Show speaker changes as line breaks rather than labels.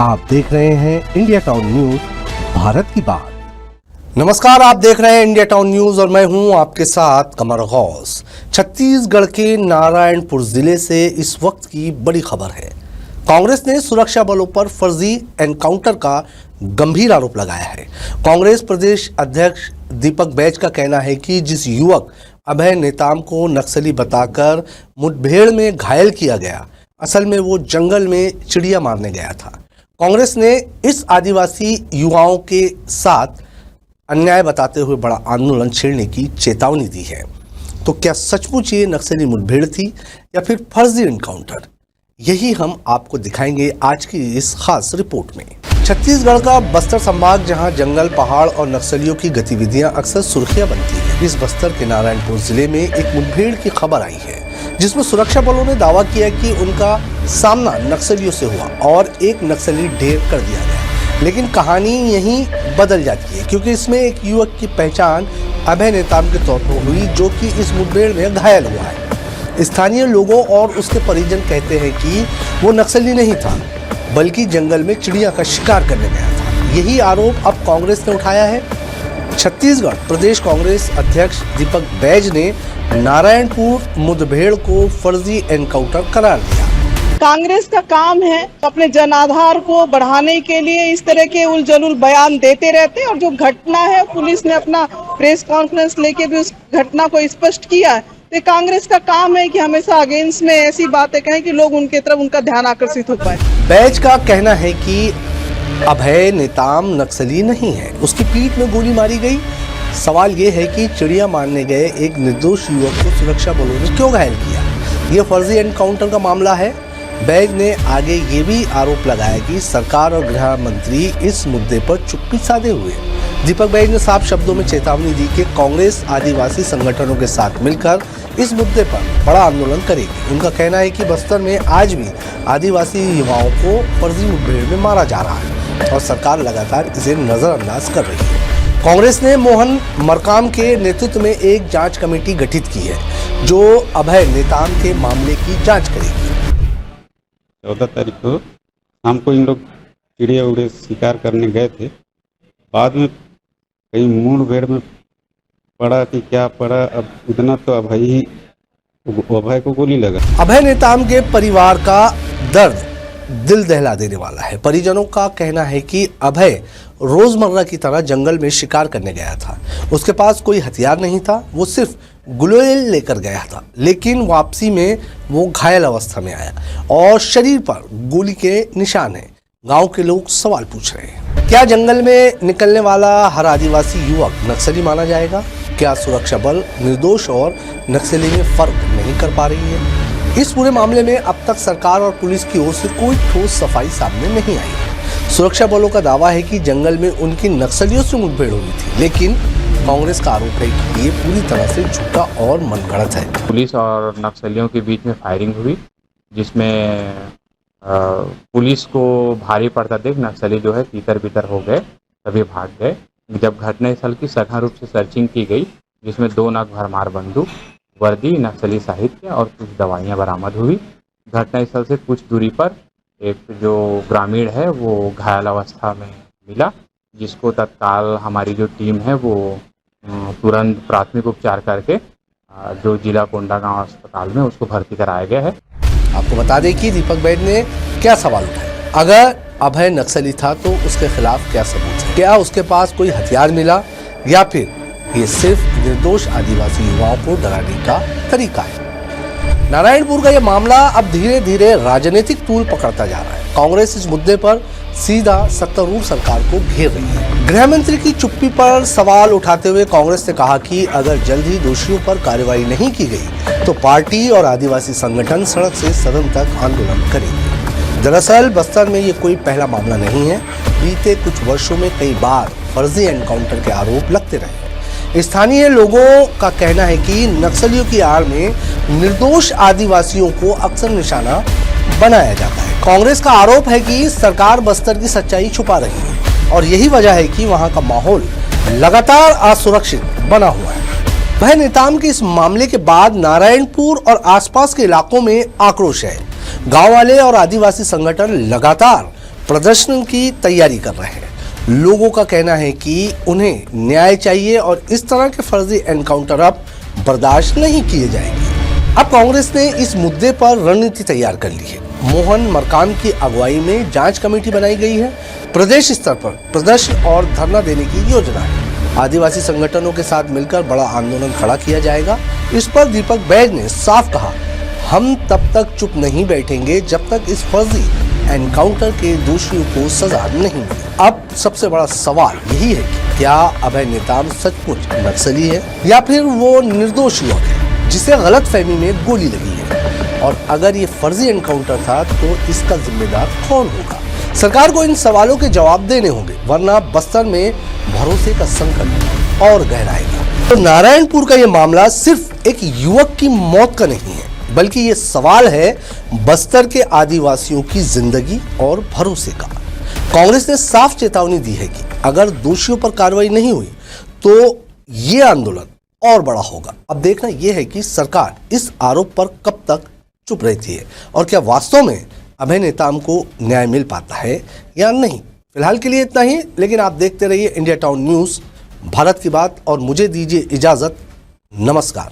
आप देख रहे हैं इंडिया टाउन न्यूज, भारत की बात। नमस्कार, आप देख रहे हैं इंडिया टाउन न्यूज और मैं हूं आपके साथ कमर गौस। छत्तीसगढ़ के नारायणपुर जिले से इस वक्त की बड़ी खबर है। कांग्रेस ने सुरक्षा बलों पर फर्जी एनकाउंटर का गंभीर आरोप लगाया है। कांग्रेस प्रदेश अध्यक्ष दीपक बैज का कहना है कि जिस युवक अभय नेताम को नक्सली बताकर मुठभेड़ में घायल किया गया, असल में वो जंगल में चिड़िया मारने गया था। कांग्रेस ने इस आदिवासी युवाओं के साथ अन्याय बताते हुए बड़ा आंदोलन छेड़ने की चेतावनी दी है। तो क्या सचमुच ये नक्सली मुठभेड़ थी या फिर फर्जी एनकाउंटर? यही हम आपको दिखाएंगे आज की इस खास रिपोर्ट में। छत्तीसगढ़ का बस्तर संभाग, जहां जंगल, पहाड़ और नक्सलियों की गतिविधियां अक्सर सुर्खियां बनती है, इस बस्तर के नारायणपुर जिले में एक मुठभेड़ की खबर आई है, जिसमें सुरक्षा बलों ने दावा किया कि उनका सामना नक्सलियों से हुआ और एक नक्सली ढेर कर दिया गया। लेकिन कहानी यहीं बदल जाती है, क्योंकि इसमें एक युवक की पहचान अभय नेताम के तौर पर हुई, जो कि इस मुठभेड़ में घायल हुआ है। स्थानीय लोगों और उसके परिजन कहते हैं कि वो नक्सली नहीं था, बल्कि जंगल में चिड़िया का शिकार करने गया था। यही आरोप अब कांग्रेस ने उठाया है। छत्तीसगढ़ प्रदेश कांग्रेस अध्यक्ष दीपक बैज ने नारायणपुर मुठभेड़ को फर्जी एनकाउंटर करार दिया।
कांग्रेस का काम है अपने जनाधार को बढ़ाने के लिए इस तरह के उलझुल बयान देते रहते हैं, और जो घटना है पुलिस ने अपना प्रेस कॉन्फ्रेंस लेके भी उस घटना को स्पष्ट किया है। तो कांग्रेस का काम है कि हमेशा अगेंस्ट में ऐसी बातें कहें कि लोग उनके तरफ उनका ध्यान आकर्षित हो पाए।
बैज का कहना है कि अभय नेताम नक्सली नहीं है, उसकी पीठ में गोली मारी गई। सवाल ये है कि चिड़िया मारने गए एक निर्दोष युवक को सुरक्षा बलों ने क्यों घायल किया? ये फर्जी एनकाउंटर का मामला है। बैज ने आगे ये भी आरोप लगाया कि सरकार और गृह मंत्री इस मुद्दे पर चुप्पी साधे हुए। दीपक बैज ने साफ शब्दों में चेतावनी दी कि कांग्रेस आदिवासी संगठनों के साथ मिलकर इस मुद्दे पर बड़ा आंदोलन करेगी। उनका कहना है कि बस्तर में आज भी आदिवासी युवाओं को फर्जी मुठभेड़ में मारा जा रहा है और सरकार लगातार इसे नजरअंदाज कर रही है। कांग्रेस ने मोहन मरकाम के नेतृत्व में एक जांच कमेटी गठित की है, जो अभय नेताम के मामले की जांच करेगी।
14 तारीख को शाम को इन लोग चिड़िया उड़े शिकार करने गए थे। बाद में कहीं मुठभेड़ में पड़ा कि क्या पड़ा, अब इतना तो अभय को गोली लगा।
अभय नेताम के परिवार का दर्द दिल दहला देने वाला है। परिजनों का कहना है कि अभय रोजमर्रा की तरह जंगल में शिकार करने गया था। उसके पास कोई हथियार नहीं था, वो सिर्फ गुलेल लेकर गया था। लेकिन वापसी में वो घायल अवस्था में आया और शरीर पर गोली के निशान हैं। गांव के लोग सवाल पूछ रहे हैं, क्या जंगल में निकलने वाला हर आदिवासी युवक नक्सली माना जाएगा? क्या सुरक्षा बल निर्दोष और नक्सली में फर्क नहीं कर पा रही है? इस पूरे मामले में अब तक सरकार और पुलिस की ओर से कोई ठोस सफाई सामने नहीं आई है। सुरक्षा बलों का दावा है कि जंगल में उनकी नक्सलियों से मुठभेड़ हुई थी, लेकिन कांग्रेस का आरोप है कि ये पूरी तरह से झूठा और मनगढ़ंत है।
पुलिस और नक्सलियों के बीच में फायरिंग हुई, जिसमें पुलिस को भारी पड़ता देख नक्सली जो है तीतर बितर हो गए, सभी भाग गए। जब घटनास्थल की सघन रूप से सर्चिंग की गई, जिसमें 2 नग भरमार बंदूक, वर्दी, नक्सली साहित्य और कुछ दवाइयां बरामद हुई। घटनास्थल से कुछ दूरी पर एक जो ग्रामीण है वो घायल अवस्था में मिला, जिसको तत्काल हमारी जो टीम है वो तुरंत प्राथमिक उपचार करके जो जिला कोंडागांव अस्पताल में उसको भर्ती कराया गया है।
आपको बता दें कि दीपक बैज ने क्या सवाल उठाए। अगर अभय नक्सली था तो उसके खिलाफ क्या सबूत है? क्या उसके पास कोई हथियार मिला या फिर ये सिर्फ निर्दोष आदिवासी युवाओं को डराने का तरीका है? नारायणपुर का यह मामला अब धीरे धीरे राजनीतिक तूल पकड़ता जा रहा है। कांग्रेस इस मुद्दे पर सीधा सत्तारूढ़ सरकार को घेर रही है। गृह मंत्री की चुप्पी पर सवाल उठाते हुए कांग्रेस ने कहा कि अगर जल्द ही दोषियों पर कार्रवाई नहीं की गई तो पार्टी और आदिवासी संगठन सड़क से सदन तक आंदोलन करेंगे। दरअसल बस्तर में ये कोई पहला मामला नहीं है। बीते कुछ वर्षों में कई बार फर्जी एनकाउंटर के आरोप लगते रहे। स्थानीय लोगों का कहना है कि नक्सलियों की आड़ में निर्दोष आदिवासियों को अक्सर निशाना बनाया जाता है। कांग्रेस का आरोप है कि सरकार बस्तर की सच्चाई छुपा रही है और यही वजह है कि वहां का माहौल लगातार असुरक्षित बना हुआ है। अभय नेताम के इस मामले के बाद नारायणपुर और आसपास के इलाकों में आक्रोश है। गांव वाले और आदिवासी संगठन लगातार प्रदर्शन की तैयारी कर रहे हैं। लोगों का कहना है कि उन्हें न्याय चाहिए और इस तरह के फर्जी एनकाउंटर अब बर्दाश्त नहीं किए जाएंगे। अब कांग्रेस ने इस मुद्दे पर रणनीति तैयार कर ली है। मोहन मरकाम की अगुवाई में जांच कमेटी बनाई गई है। प्रदेश स्तर पर प्रदर्शन और धरना देने की योजना है। आदिवासी संगठनों के साथ मिलकर बड़ा आंदोलन खड़ा किया जाएगा। इस पर दीपक बैज ने साफ कहा, हम तब तक चुप नहीं बैठेंगे जब तक इस फर्जी एनकाउंटर के दोषियों को सजा नहीं मिली। अब सबसे बड़ा सवाल यही है कि क्या अभय नेताम सचमुच नक्सली है या फिर वो निर्दोष युवक है जिसे गलत फहमी में गोली लगी है, और अगर ये फर्जी एनकाउंटर था तो इसका जिम्मेदार कौन होगा। सरकार को इन सवालों के जवाब देने होंगे, वरना बस्तर में भरोसे का संकट और गहराएगा। तो नारायणपुर का ये मामला सिर्फ एक युवक की मौत का नहीं है, बल्कि ये सवाल है बस्तर के आदिवासियों की जिंदगी और भरोसे का। कांग्रेस ने साफ चेतावनी दी है कि अगर दोषियों पर कार्रवाई नहीं हुई तो ये आंदोलन और बड़ा होगा। अब देखना यह है कि सरकार इस आरोप पर कब तक चुप रहती है और क्या वास्तव में अभय नेताम को न्याय मिल पाता है या नहीं। फिलहाल के लिए इतना ही, लेकिन आप देखते रहिए इंडिया टाउन न्यूज़, भारत की बात, और मुझे दीजिए इजाजत। नमस्कार।